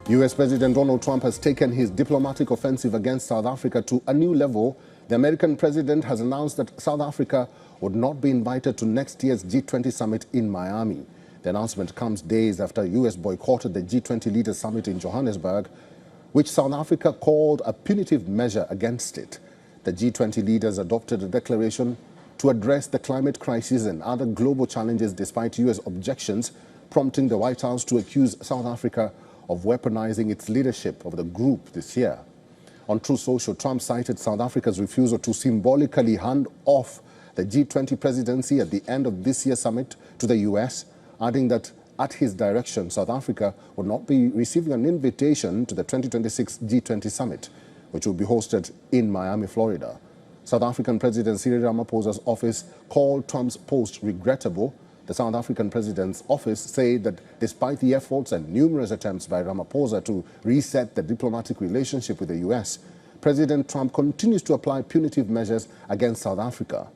US President Donald Trump has taken his diplomatic offensive against South Africa to a new level. The American president has announced that South Africa would not be invited to next year's G20 summit in Miami. The announcement comes days after US boycotted the G20 leaders summit in Johannesburg, which South Africa called a punitive measure against it. The G20 leaders adopted a declaration to address the climate crisis and other global challenges despite US objections, prompting the White House to accuse South Africa of weaponizing its leadership of the group this year. On Truth Social, Trump cited South Africa's refusal to symbolically hand off the G20 presidency at the end of this year's summit to the US, adding that at his direction, South Africa would not be receiving an invitation to the 2026 G20 summit, which will be hosted in Miami, Florida. South African President Cyril Ramaphosa's office called Trump's post regrettable. The South African president's office said that despite the efforts and numerous attempts by Ramaphosa to reset the diplomatic relationship with the US, President Trump continues to apply punitive measures against South Africa.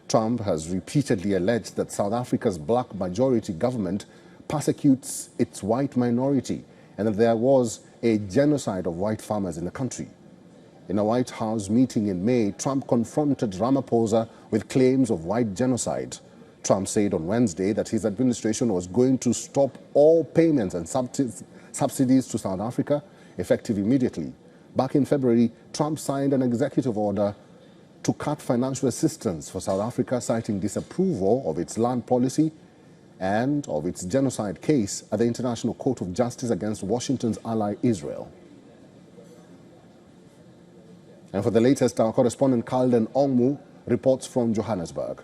Trump has repeatedly alleged that South Africa's black majority government persecutes its white minority and that there was a genocide of white farmers in the country. In a White House meeting in May, Trump confronted Ramaphosa with claims of white genocide. Trump said on Wednesday that his administration was going to stop all payments and subsidies to South Africa, effective immediately. Back in February, Trump signed an executive order to cut financial assistance for South Africa, citing disapproval of its land policy and of its genocide case at the International Court of Justice against Washington's ally Israel. And for the latest, our correspondent Kalden Ongmu reports from Johannesburg.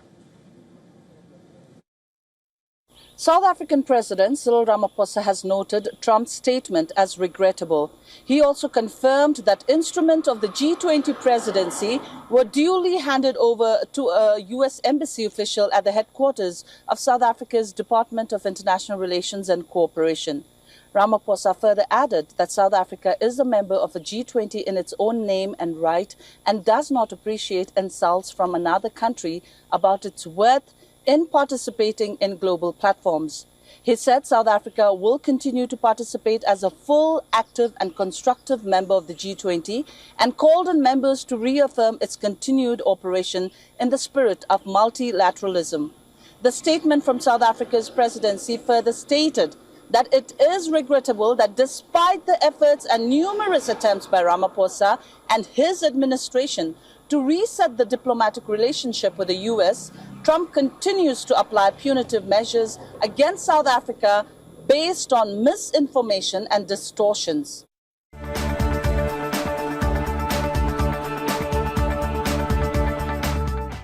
South African President Cyril Ramaphosa has noted Trump's statement as regrettable. He also confirmed that instruments of the G20 presidency were duly handed over to a U.S. embassy official at the headquarters of South Africa's Department of International Relations and Cooperation. Ramaphosa further added that South Africa is a member of the G20 in its own name and right and does not appreciate insults from another country about its worth in participating in global platforms. He said South Africa will continue to participate as a full, active and constructive member of the G20 and called on members to reaffirm its continued operation in the spirit of multilateralism. The statement from South Africa's presidency further stated that it is regrettable that despite the efforts and numerous attempts by Ramaphosa and his administration to reset the diplomatic relationship with the US, Trump continues to apply punitive measures against South Africa based on misinformation and distortions.